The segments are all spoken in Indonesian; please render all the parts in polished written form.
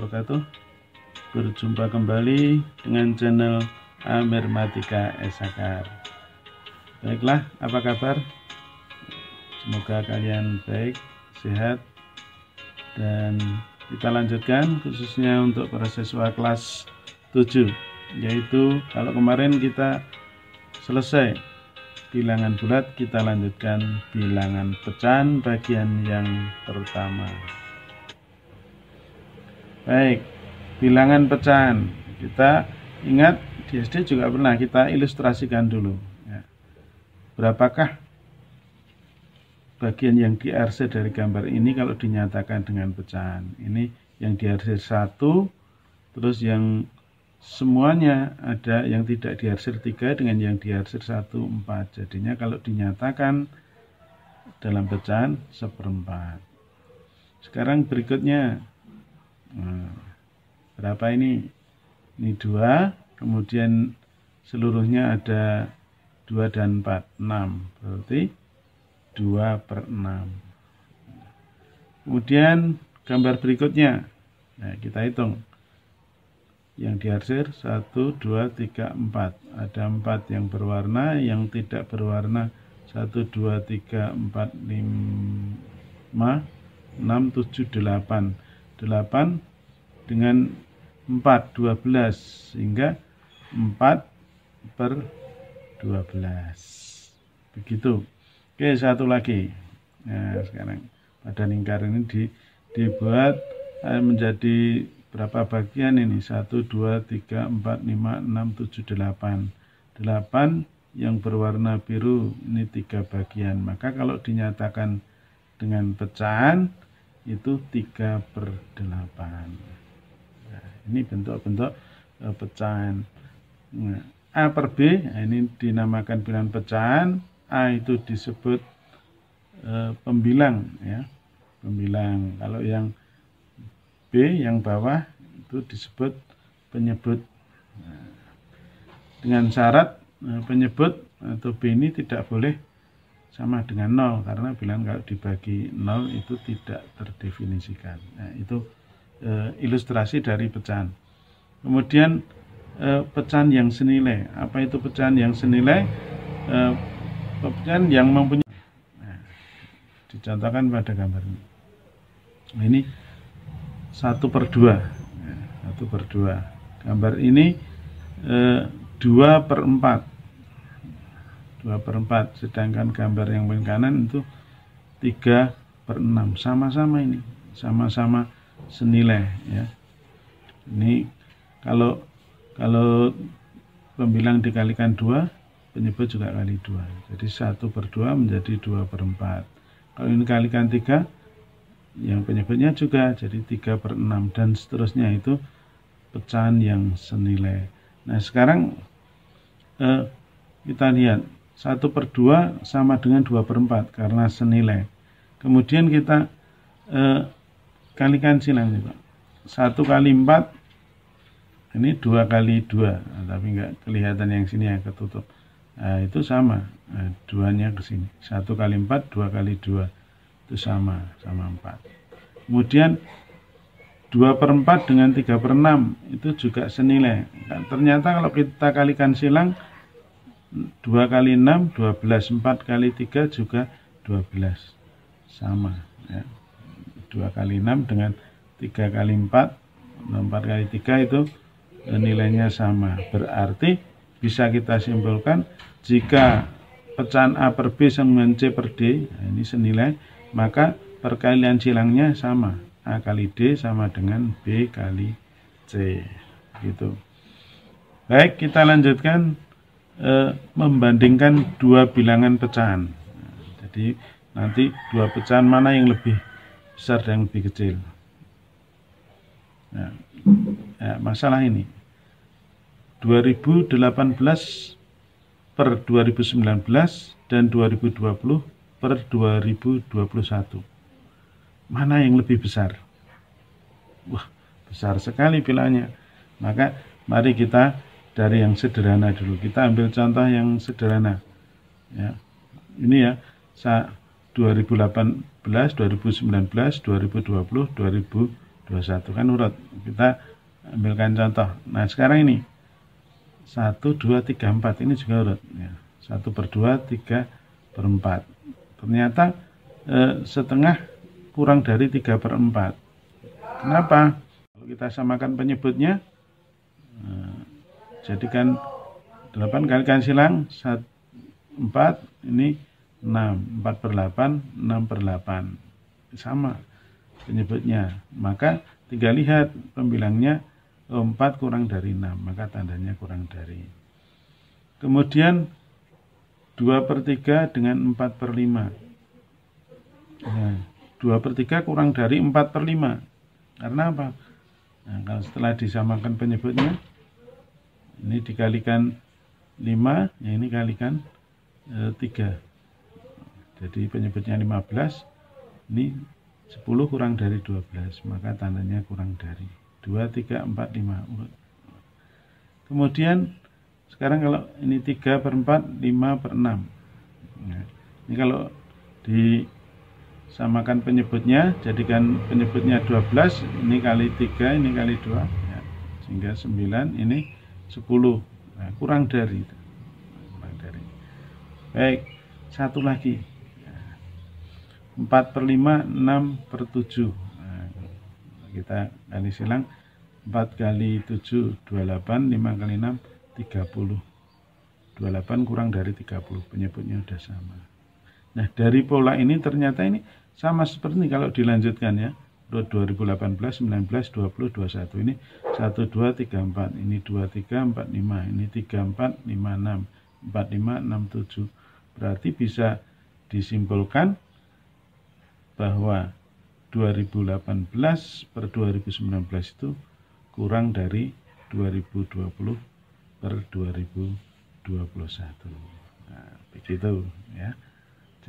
wabarakatuh. Berjumpa kembali dengan channel Amirmatika Esakar. Baiklah, apa kabar? Semoga kalian baik, sehat, dan kita lanjutkan khususnya untuk para siswa kelas 7, yaitu kalau kemarin kita selesai bilangan bulat, kita lanjutkan bilangan pecahan bagian yang pertama. Baik, bilangan pecahan kita ingat di SD juga pernah kita ilustrasikan dulu ya. Berapakah bagian yang diarsir dari gambar ini kalau dinyatakan dengan pecahan? Ini yang diarsir 1, terus yang semuanya ada yang tidak diarsir 3 dengan yang diarsir 1, 4. Jadinya kalau dinyatakan dalam pecahan 1/4. Sekarang berikutnya, berapa ini? Ini 2, kemudian seluruhnya ada 2 dan 4, 6, berarti 2/6. Kemudian gambar berikutnya, nah kita hitung yang diarsir 1, 2, 3, 4. Ada 4 yang berwarna, yang tidak berwarna 1, 2, 3, 4, 5, 6, 7, 8. 8 dengan 4, 12, sehingga 4/12. Begitu. Oke, satu lagi. Nah, sekarang pada lingkar ini dibuat menjadi berapa bagian ini? 1, 2, 3, 4, 5, 6, 7, 8. 8 yang berwarna biru ini 3 bagian. Maka kalau dinyatakan dengan pecahan itu 3/8. Nah, ini bentuk-bentuk pecahan. Nah, A per B, nah ini dinamakan bilangan pecahan. A itu disebut pembilang ya, pembilang. Kalau yang B yang bawah itu disebut penyebut. Nah, dengan syarat penyebut atau B ini tidak boleh sama dengan 0, karena bilangan kalau dibagi 0 itu tidak terdefinisikan. Nah, itu ilustrasi dari pecahan. Kemudian pecahan yang senilai. Apa itu pecahan yang senilai? Pecahan yang mempunyai, nah, dicontohkan pada gambar ini. Nah, ini 1/2. 1/2. Gambar ini 2/4. 2/4, sedangkan gambar yang paling kanan itu 3/6. Sama-sama ini, sama-sama senilai ya. Ini kalau pembilang dikalikan 2, penyebut juga kali 2. Jadi 1/2 menjadi 2/4. Kalau ini kalikan 3, yang penyebutnya juga jadi 3/6, dan seterusnya. Itu pecahan yang senilai. Nah, sekarang kita lihat 1/2 sama dengan 2/4 karena senilai. Kemudian kita kalikan silang juga. 1 kali 4 ini 2 kali 2, nah, tapi enggak kelihatan yang sini yang ketutup. Nah, itu sama, nah, 2-nya ke sini. 1 kali 4, 2 kali 2 itu sama 4. Kemudian 2/4 dengan 3/6 itu juga senilai. Nah, ternyata kalau kita kalikan silang, 2 kali 6, 12, 4 kali 3 juga 12. Sama ya. 2 kali 6 dengan 3 kali 4, 4 kali 3 itu nilainya sama. Berarti bisa kita simpulkan jika pecahan A per B sama dengan C per D, nah ini senilai, maka perkalian silangnya sama. A kali D sama dengan B kali C. Gitu. Baik, kita lanjutkan membandingkan 2 bilangan pecahan. Nah, jadi nanti 2 pecahan mana yang lebih besar dan lebih kecil. Nah, masalah ini 2018 per 2019 dan 2020 per 2021. Mana yang lebih besar? Wah, besar sekali bilangannya. Maka mari kita dari yang sederhana dulu. Kita ambil contoh yang sederhana. Ya. Ini ya, 2018, 2019, 2020, 2021. 21 kan urut. Kita ambilkan contoh. Nah sekarang ini 1, 2, 3, 4 ini juga urut ya. 1/2, 3/4. Ternyata setengah kurang dari 3/4. Kenapa? Kalau kita samakan penyebutnya, jadikan 8 kalikan silang 4, ini 6, 4/8, 6/8. Sama penyebutnya. Maka tinggal lihat pembilangnya 4 kurang dari 6, maka tandanya kurang dari. Kemudian 2/3 dengan 4/5. Nah, 2/3 kurang dari 4/5. Karena apa? Nah, kalau setelah disamakan penyebutnya, ini dikalikan 5, ya ini kalikan 3. Jadi penyebutnya 15, ini 10 kurang dari 12, maka tandanya kurang dari. 2, 3, 4, 5. Kemudian sekarang kalau ini 3/4, 5/6. Nah, ini kalau disamakan penyebutnya, jadikan penyebutnya 12, ini kali 3, ini kali 2, ya, sehingga 9, ini 10. Nah, kurang dari. Baik, satu lagi. 4/5, 6/7. Nah, kita kali silang 4 kali 7, 28, 5 kali 6, 30. 28 kurang dari 30, penyebutnya sudah sama. Nah, dari pola ini ternyata ini sama seperti ini kalau dilanjutkan ya. 2018, 19, 20, 21. Ini 1, 2, 3, 4. Ini 2, 3, 4, 5. Ini 3, 4, 5, 6. 4, 5, 6, 7. Berarti bisa disimpulkan bahwa 2018 per 2019 itu kurang dari 2020 per 2021. Nah, begitu ya.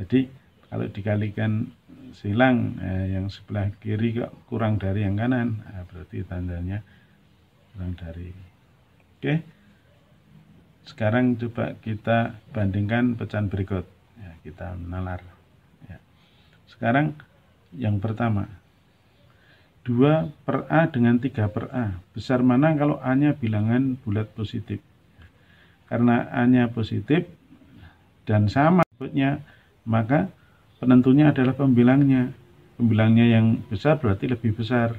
Jadi kalau dikalikan silang yang sebelah kiri kok kurang dari yang kanan, nah, berarti tandanya kurang dari. Oke. Sekarang coba kita bandingkan pecahan berikut. Ya, kita nalar. Ya. Sekarang yang pertama, 2/A dengan 3/A. Besar mana kalau A-nya bilangan bulat positif? Karena A-nya positif dan sama inputnya, maka penentunya adalah pembilangnya. Pembilangnya yang besar berarti lebih besar.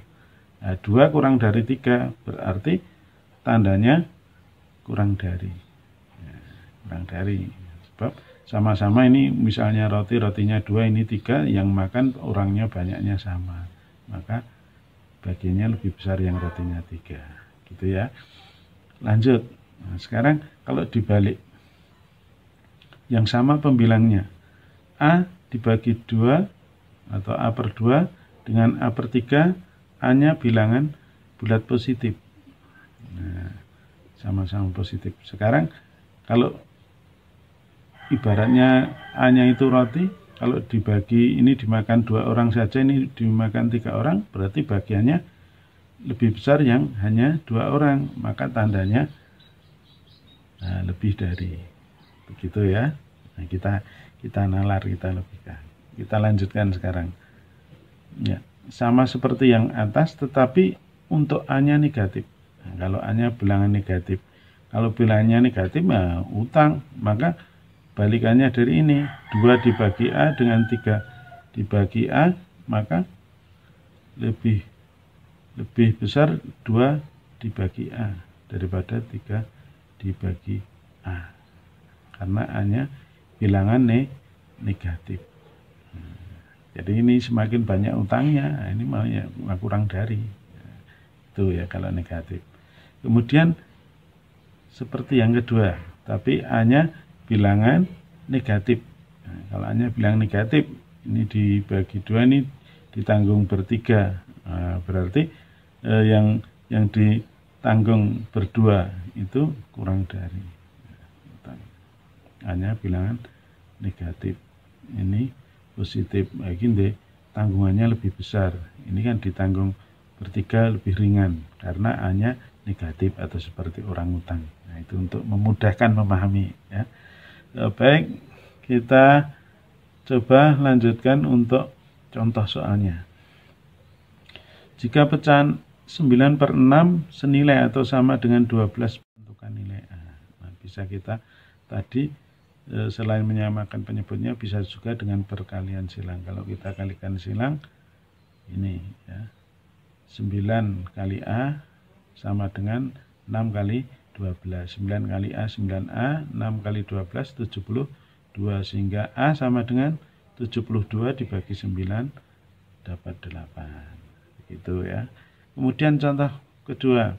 Nah, 2 kurang dari 3 berarti tandanya kurang dari. Kurang dari. Sebab sama-sama ini misalnya rotinya 2, ini 3, yang makan orangnya banyaknya sama. Maka bagiannya lebih besar yang rotinya 3. Gitu ya. Lanjut. Nah, sekarang kalau dibalik. Yang sama pembilangnya. A dibagi 2 atau A/2 dengan A/3, A-nya bilangan bulat positif. Nah, sama-sama positif. Sekarang kalau ibaratnya A-nya itu roti, kalau dibagi ini dimakan 2 orang saja, ini dimakan 3 orang, berarti bagiannya lebih besar yang hanya 2 orang, maka tandanya lebih dari. Begitu ya. Nah, kita nalar, kita lebihkan. Kita lanjutkan sekarang. Ya, sama seperti yang atas, tetapi untuk A-nya negatif. Nah, kalau A-nya bilangan negatif, kalau bilangannya negatif, ya utang, maka balikannya dari ini, 2 dibagi A dengan 3 dibagi A, maka lebih besar 2 dibagi A daripada 3 dibagi A. Karena A-nya bilangan negatif. Jadi ini semakin banyak utangnya, ini malah kurang dari. Itu ya kalau negatif. Kemudian seperti yang kedua, tapi A-nya bilangan negatif. Nah, kalau A-nya bilangan negatif, ini dibagi 2, ini ditanggung bertiga. Nah, berarti yang ditanggung berdua itu kurang dari. A-nya bilangan negatif. Ini positif. Begini, tanggungannya lebih besar. Ini kan ditanggung bertiga lebih ringan karena A-nya negatif atau seperti orang utang. Nah, itu untuk memudahkan memahami ya. Baik, kita coba lanjutkan untuk contoh soalnya. Jika pecahan 9/6 senilai atau sama dengan 12, tentukan nilai A. Nah, bisa kita tadi selain menyamakan penyebutnya bisa juga dengan perkalian silang. Kalau kita kalikan silang ini ya, 9 kali A sama dengan 6 kali 12. 9 kali A 9A, 6 kali 12 72, sehingga A sama dengan 72 dibagi 9 dapat 8. Gitu ya. Kemudian contoh kedua.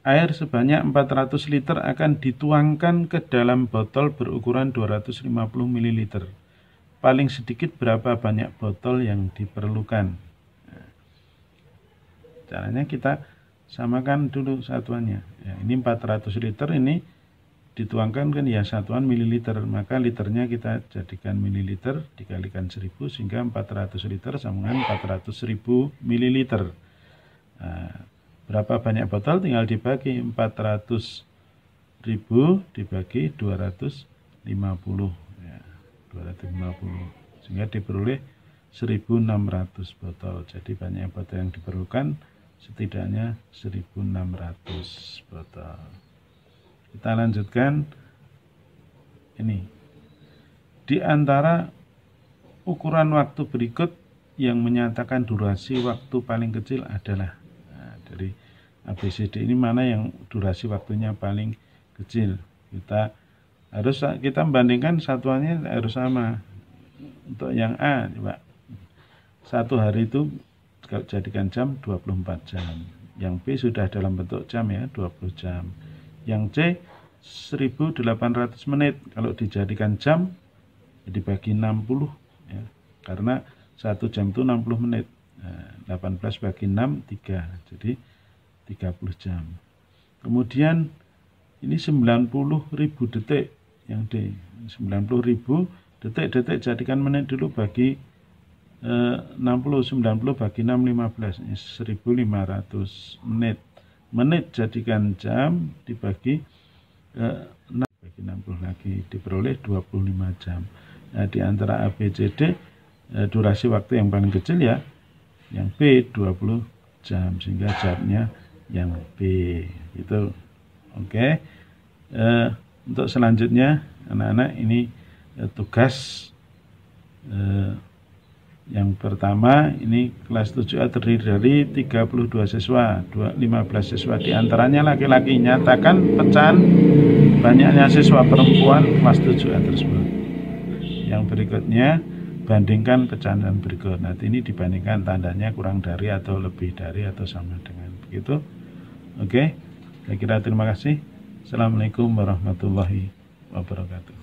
Air sebanyak 400 liter akan dituangkan ke dalam botol berukuran 250 ml. Paling sedikit berapa banyak botol yang diperlukan? Nah, caranya kita samakan dulu satuannya. Ya, ini 400 liter, ini dituangkan kan ya satuan mililiter. Maka liternya kita jadikan mililiter dikalikan 1000 sehingga 400 liter sama dengan 400.000 mililiter. Nah, berapa banyak botol tinggal dibagi 400.000 dibagi 250 ya, 250 sehingga diperoleh 1600 botol. Jadi banyak botol yang diperlukan setidaknya 1600 botol. Kita lanjutkan ini. Di antara ukuran waktu berikut yang menyatakan durasi waktu paling kecil adalah, dari ABCD ini mana yang durasi waktunya paling kecil. Kita membandingkan satuannya harus sama. Untuk yang A, coba. Satu hari itu kalau jadikan jam 24 jam. Yang B sudah dalam bentuk jam ya, 20 jam. Yang C 1800 menit. Kalau dijadikan jam dibagi 60 ya. Karena 1 jam itu 60 menit. 18 bagi 6, 3. Jadi 30 jam. Kemudian ini 90.000 detik. Yang D. 90.000 detik jadikan menit dulu, bagi 60. 90 bagi 6, 15. 1500 menit. Menit jadikan jam dibagi 6 bagi 60 lagi. Diperoleh 25 jam. Nah, di antara A, B, C, D, durasi waktu yang paling kecil ya yang B 20 jam, sehingga jawabnya yang B itu. Oke. Untuk selanjutnya anak-anak ini tugas yang pertama, ini kelas 7A terdiri dari 32 siswa, 15 siswa di antaranya laki-laki. Nyatakan pecahan banyaknya siswa perempuan kelas 7A tersebut. Yang berikutnya, bandingkan pecahan berikut. Nanti ini dibandingkan tandanya kurang dari atau lebih dari atau sama dengan. Begitu. Oke. Saya kira terima kasih. Assalamualaikum warahmatullahi wabarakatuh.